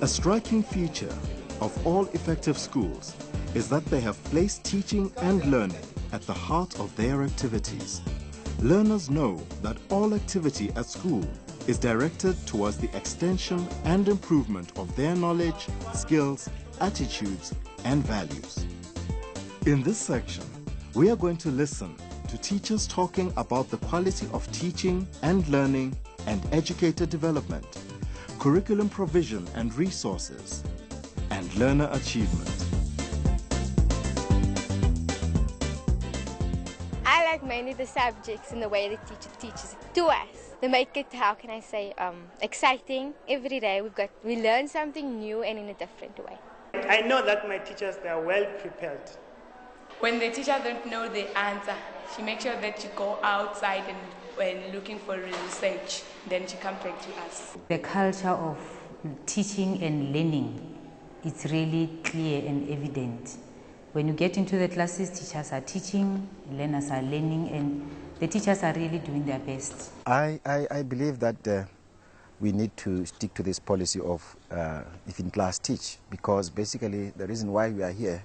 A striking feature of all effective schools is that they have placed teaching and learning at the heart of their activities. Learners know that all activity at school is directed towards the extension and improvement of their knowledge, skills, attitudes, and values. In this section, we are going to listen to teachers talking about the quality of teaching and learning and educator development, curriculum provision and resources, and learner achievement. I like mainly the subjects and the way the teacher teaches it to us. They make it, how can I say, exciting. Every day we learn something new and in a different way. I know that my teachers, they are well prepared. When the teacher don't know the answer, she makes sure that you go outside and when looking for research, then she comes back to us. The culture of teaching and learning is really clear and evident. When you get into the classes, teachers are teaching, learners are learning, and the teachers are really doing their best. I believe that we need to stick to this policy of if in class teach, because basically the reason why we are here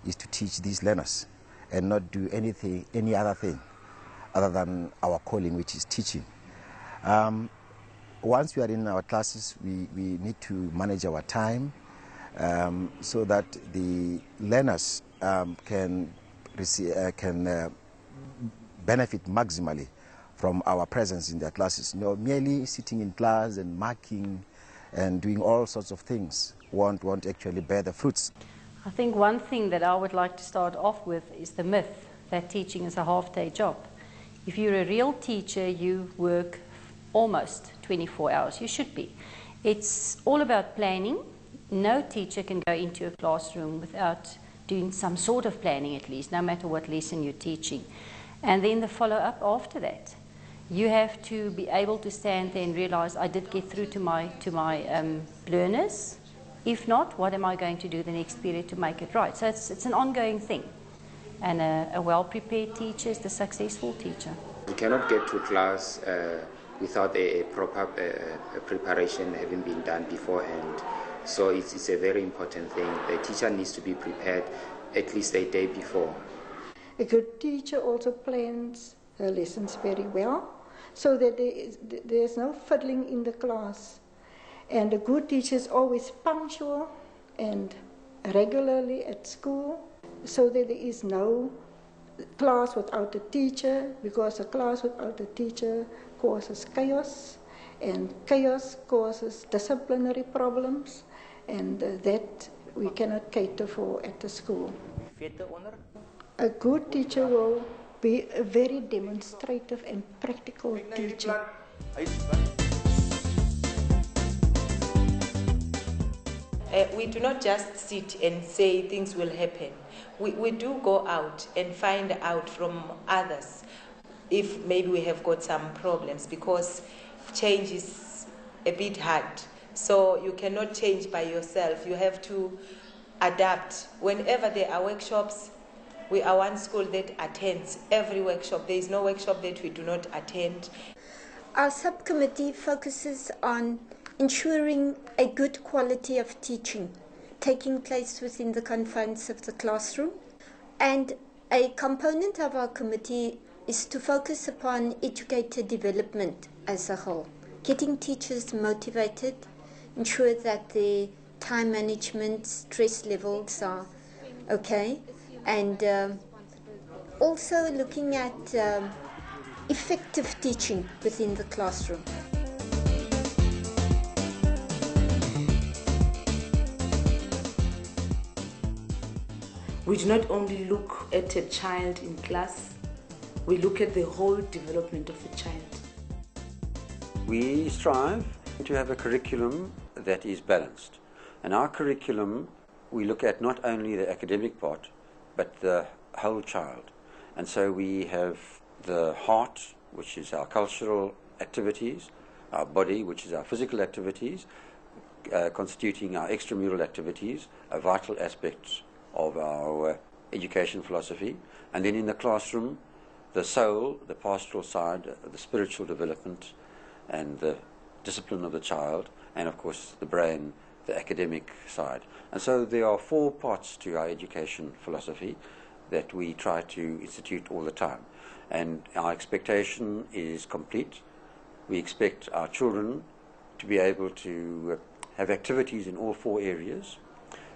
is to teach these learners and not do any other thing other than our calling, which is teaching. Once we are in our classes, we need to manage our time so that the learners can benefit maximally from our presence in their classes. You know, merely sitting in class and marking and doing all sorts of things won't actually bear the fruits. I think one thing that I would like to start off with is the myth that teaching is a half-day job. If you're a real teacher, you work almost 24 hours. You should be. It's all about planning. No teacher can go into a classroom without doing some sort of planning at least, no matter what lesson you're teaching. And then the follow-up after that. You have to be able to stand there and realize, I did get through to my learners. If not, what am I going to do the next period to make it right? So it's an ongoing thing. And a well-prepared teacher is the successful teacher. You cannot get to class without a proper preparation having been done beforehand. So it's a very important thing. The teacher needs to be prepared at least a day before. A good teacher also plans her lessons very well, so that there's no fiddling in the class. And a good teacher is always punctual and regularly at school, so that there is no class without a teacher, because a class without a teacher causes chaos, and chaos causes disciplinary problems, and that we cannot cater for at the school. A good teacher will be a very demonstrative and practical teacher. We do not just sit and say things will happen. We do go out and find out from others if maybe we have got some problems, because change is a bit hard. So you cannot change by yourself. You have to adapt. Whenever there are workshops, we are one school that attends every workshop. There is no workshop that we do not attend. Our subcommittee focuses on ensuring a good quality of teaching taking place within the confines of the classroom. And a component of our committee is to focus upon educator development as a whole, getting teachers motivated, ensure that their time management, stress levels are okay, and also looking at effective teaching within the classroom. We do not only look at a child in class, we look at the whole development of a child. We strive to have a curriculum that is balanced. And our curriculum, we look at not only the academic part, but the whole child. And so we have the heart, which is our cultural activities, our body, which is our physical activities, constituting our extramural activities, a vital aspect of our education philosophy. And then in the classroom, the soul, the pastoral side, the spiritual development, and the discipline of the child, and of course the brain the academic side. And so there are 4 parts to our education philosophy that we try to institute all the time. And our expectation is complete. We expect our children to be able to have activities in all 4 areas.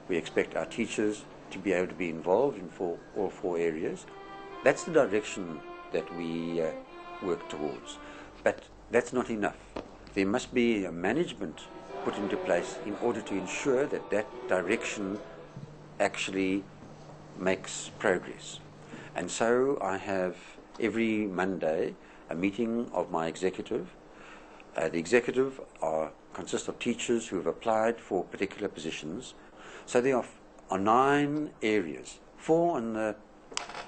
We expect our teachers to be able to be involved in all 4 areas. That's the direction that we work towards. But that's not enough. There must be a management put into place in order to ensure that that direction actually makes progress. And so I have every Monday a meeting of my executive. The executive consists of teachers who have applied for particular positions. So there are 9 areas, 4 on the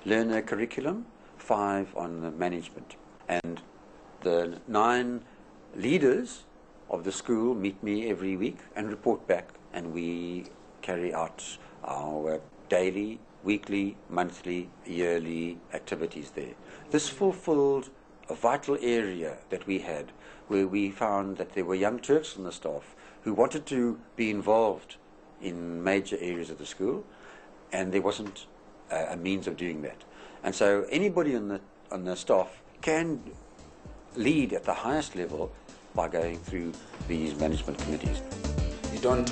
learner curriculum, 5 on the management. And the 9 leaders of the school meet me every week and report back, and we carry out our daily, weekly, monthly, yearly activities there. This fulfilled a vital area that we had, where we found that there were young Turks on the staff who wanted to be involved in major areas of the school, and there wasn't a means of doing that. And so anybody on the staff can lead at the highest level by going through these management committees. You can't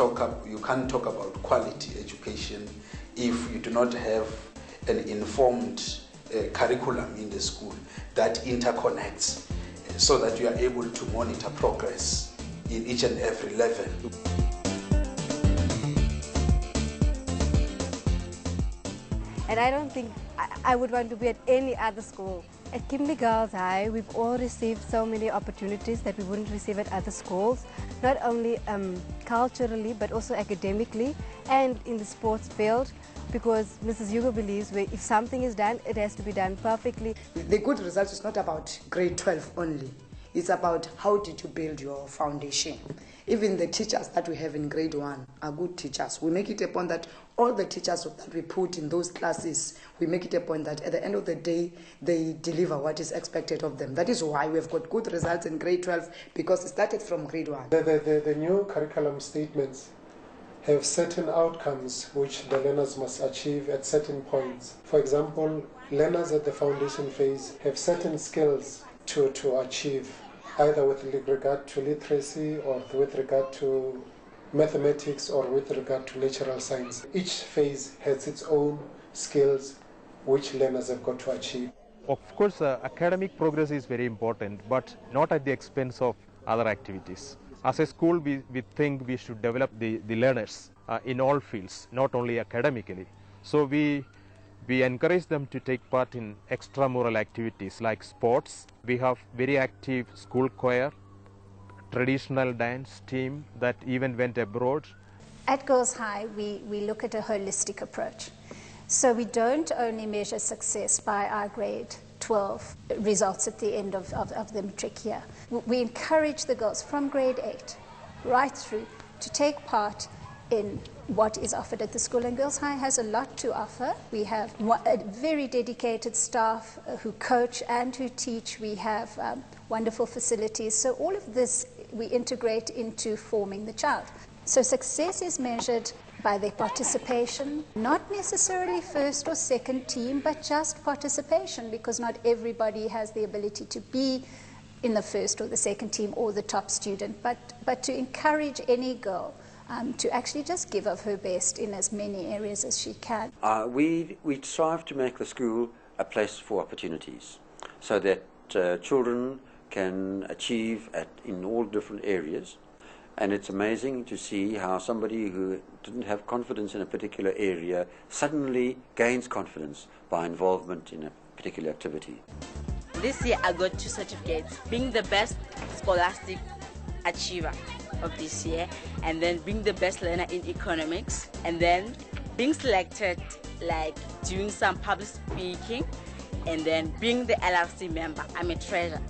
talk about quality education if you do not have an informed curriculum in the school that interconnects, so that you are able to monitor progress in each and every level. And I don't think I would want to be at any other school. At Kimberley Girls High, we've all received so many opportunities that we wouldn't receive at other schools, not only culturally, but also academically and in the sports field, because Mrs. Hugo believes if something is done, it has to be done perfectly. The good result is not about grade 12 only. It's about how did you build your foundation. Even the teachers that we have in grade 1 are good teachers. We make it a point that all the teachers that we put in those classes, we make it a point that at the end of the day, they deliver what is expected of them. That is why we've got good results in grade 12, because it started from grade 1. The new curriculum statements have certain outcomes which the learners must achieve at certain points. For example, learners at the foundation phase have certain skills to achieve, either with regard to literacy or with regard to mathematics or with regard to natural science. Each phase has its own skills which learners have got to achieve. Of course, academic progress is very important, but not at the expense of other activities. As a school, we think we should develop the learners in all fields, not only academically. So we encourage them to take part in extramural activities like sports. We have very active school choir, traditional dance team that even went abroad. At Girls High, we look at a holistic approach. So we don't only measure success by our grade 12 results at the end of the matric year. We encourage the girls from grade 8 right through to take part in what is offered at the school, and Girls High has a lot to offer. We have a very dedicated staff who coach and who teach. We have wonderful facilities. So all of this we integrate into forming the child. So success is measured by their participation, not necessarily first or second team, but just participation, because not everybody has the ability to be in the first or the second team or the top student, but to encourage any girl to actually just give of her best in as many areas as she can. We strive to make the school a place for opportunities, so that children can achieve in all different areas. And it's amazing to see how somebody who didn't have confidence in a particular area suddenly gains confidence by involvement in a particular activity. This year I got 2 certificates, being the best scholastic achiever of this year, and then being the best learner in economics, and then being selected, like doing some public speaking, and then being the LRC member. I'm a treasure.